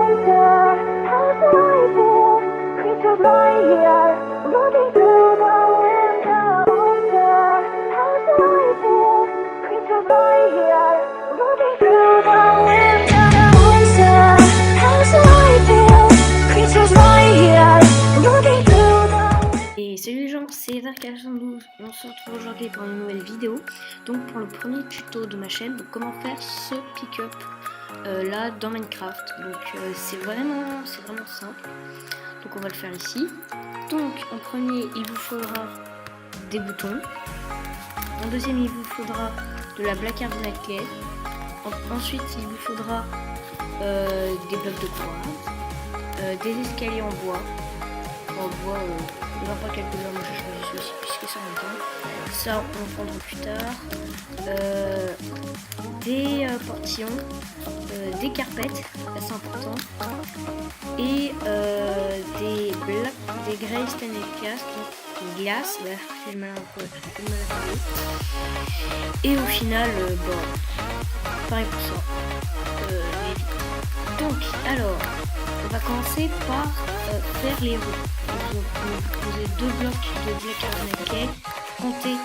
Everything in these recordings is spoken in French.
Et salut les gens, c'est Dark12, on se retrouve aujourd'hui pour une nouvelle vidéo. Donc pour le premier tuto de ma chaîne, donc comment faire ce pick-up là dans Minecraft. Donc c'est vraiment simple. Donc on va le faire ici. Donc en premier il vous faudra des boutons. En deuxième il vous faudra de la Black Carbonate Clay. Ensuite il vous faudra des blocs de quartz, des escaliers en bois. Il n'y aura pas quelques-uns, moi j'ai choisi celui-ci puisque c'est en même temps. Ça on le prendra plus tard. Des portillons, des carpettes, assez important. Et des grey stainless glace, ouais, j'ai mal à parler. Et au final, pareil pour ça. Donc, alors, on va commencer par faire les roues. Vous posez 2 blocs de Black Carbonate Clay, comptez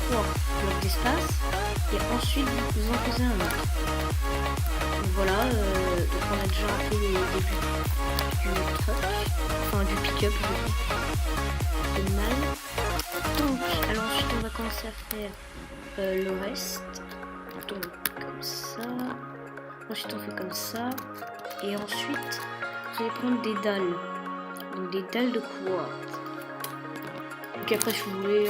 3 blocs d'espace, et ensuite vous en posez un autre. Donc voilà, donc on a déjà un peu les débuts du truck, enfin du pick-up, de mal. Donc, alors ensuite on va commencer à faire le reste. Donc comme ça. Ensuite on fait comme ça. Et ensuite vous allez prendre des dalles. Donc des dalles de quartz. Donc après si vous voulez,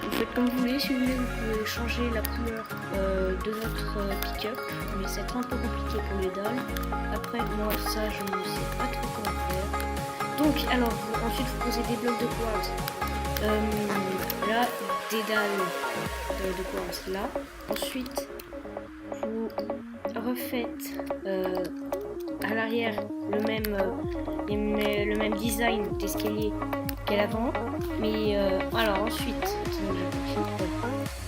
vous faites comme vous voulez. Si vous voulez vous pouvez changer la couleur de votre pick-up. Mais c'est un peu compliqué pour les dalles. Après moi ça je ne sais pas trop comment faire. Donc alors ensuite vous posez des blocs de quartz. Là des dalles de quartz là. Ensuite vous refaites à l'arrière le même design d'escalier qu'à l'avant, mais alors ensuite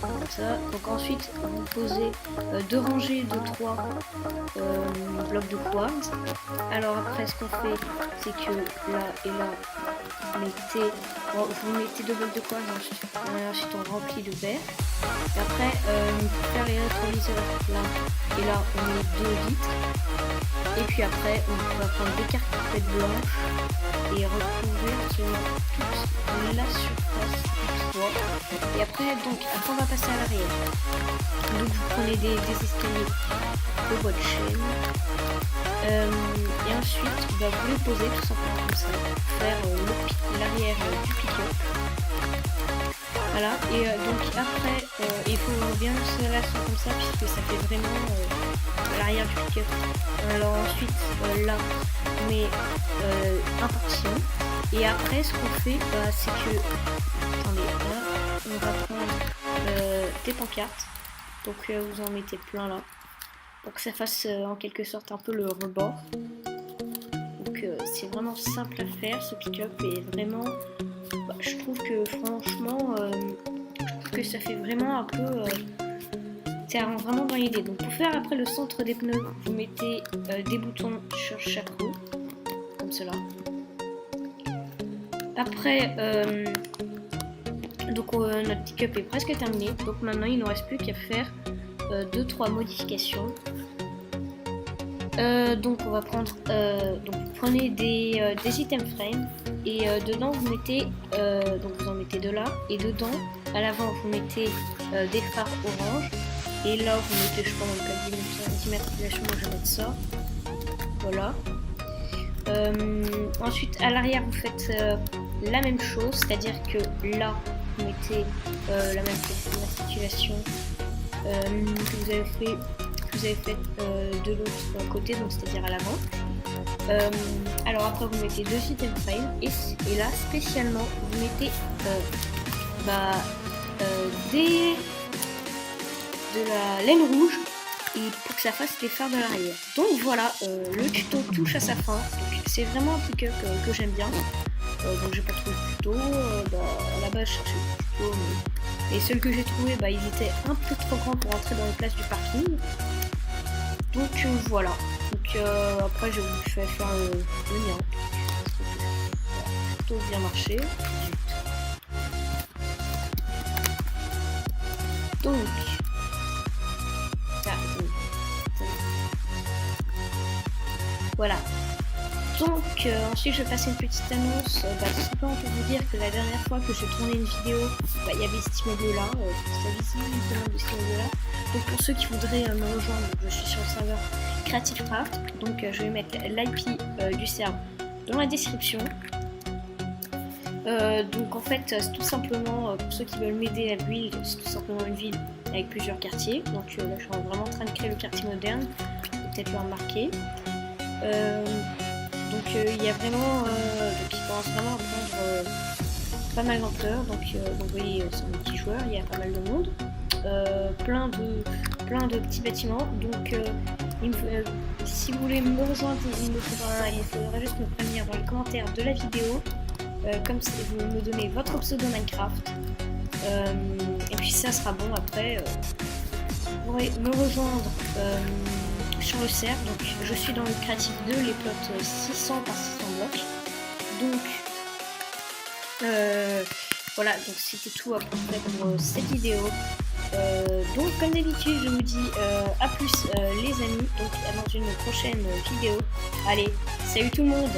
comme ça. Donc ensuite vous posez 2 rangées de 3 blocs de quartz. Alors après ce qu'on fait c'est que là et là vous mettez 2 blocs de quartz, ensuite on remplit de verre. Et après, pour faire les rétroviseurs, là et là, on met 2 litres. Et puis après, on va prendre des carpettes blanches et recouvrir absolument toute la surface du toit. Et après, on va passer à l'arrière. Donc, vous prenez des escaliers de bois de chêne. Et ensuite, vous les poser tout simplement comme ça pour faire l'arrière du pick-up. Voilà, et donc après, il faut bien que cela soit comme ça puisque ça fait vraiment l'arrière du pick-up. Alors ensuite, là, on met un portillon. Et après, ce qu'on fait, c'est que, attendez, là, on va prendre des pancartes. Donc vous en mettez plein là, pour que ça fasse en quelque sorte un peu le rebord. Donc c'est vraiment simple à faire, ce pick-up est vraiment... je trouve que franchement, que ça fait vraiment un peu... ça rend vraiment dans l'idée. Donc pour faire après le centre des pneus, vous mettez des boutons sur chaque roue, comme cela. Après, donc notre pick-up est presque terminé. Donc maintenant il ne nous reste plus qu'à faire 2-3 modifications. Donc on va prendre, donc vous prenez des item frames et dedans vous mettez, donc vous en mettez 2 là, et dedans à l'avant vous mettez des phares orange, et là vous mettez, je pense, le d'immatriculation, moi je vais mettre ça, voilà. Ensuite à l'arrière vous faites la même chose, c'est-à-dire que là vous mettez la même immatriculation que vous avez fait de l'autre côté, donc c'est-à-dire à l'avant. Alors après vous mettez 2 item frames et là spécialement vous mettez de la laine rouge et pour que ça fasse les phares de l'arrière. Donc voilà, le tuto touche à sa fin. C'est vraiment un pick-up que j'aime bien. Donc j'ai pas trouvé de tuto. À la base je cherchais le tuto, mais les seuls que j'ai trouvés, ils étaient un peu trop grands pour entrer dans les places du parking. Donc voilà. Donc après je vais faire le mien. Ça a plutôt bien marché. Donc voilà. Donc ensuite je vais passer une petite annonce, tout simplement pour vous dire que la dernière fois que j'ai tourné une vidéo, il y avait cet immeuble là, c'est visible justement de cet immeuble là. Donc pour ceux qui voudraient me rejoindre, je suis sur le serveur Creative Craft, donc je vais mettre l'IP du serveur dans la description. Donc en fait c'est tout simplement, pour ceux qui veulent m'aider à build, c'est tout simplement une ville avec plusieurs quartiers. Donc là je suis vraiment en train de créer le quartier moderne, vous pouvez peut-être le remarquer. Donc il y a vraiment, donc il commence vraiment à prendre pas mal d'ampleur. Donc vous voyez c'est un petit joueur, il y a pas mal de monde, plein de petits bâtiments. Donc si vous voulez me rejoindre, il faudra juste me prévenir dans les commentaires de la vidéo, comme si vous me donnez votre pseudo Minecraft, et puis ça sera bon. Après vous pourrez me rejoindre sur le serve. Donc je suis dans le Creative 2, les plots 600 par 600 blocs. Donc voilà, donc c'était tout à peu près pour cette vidéo. Donc comme d'habitude je vous dis à plus les amis, donc dans une prochaine vidéo. Allez, salut tout le monde.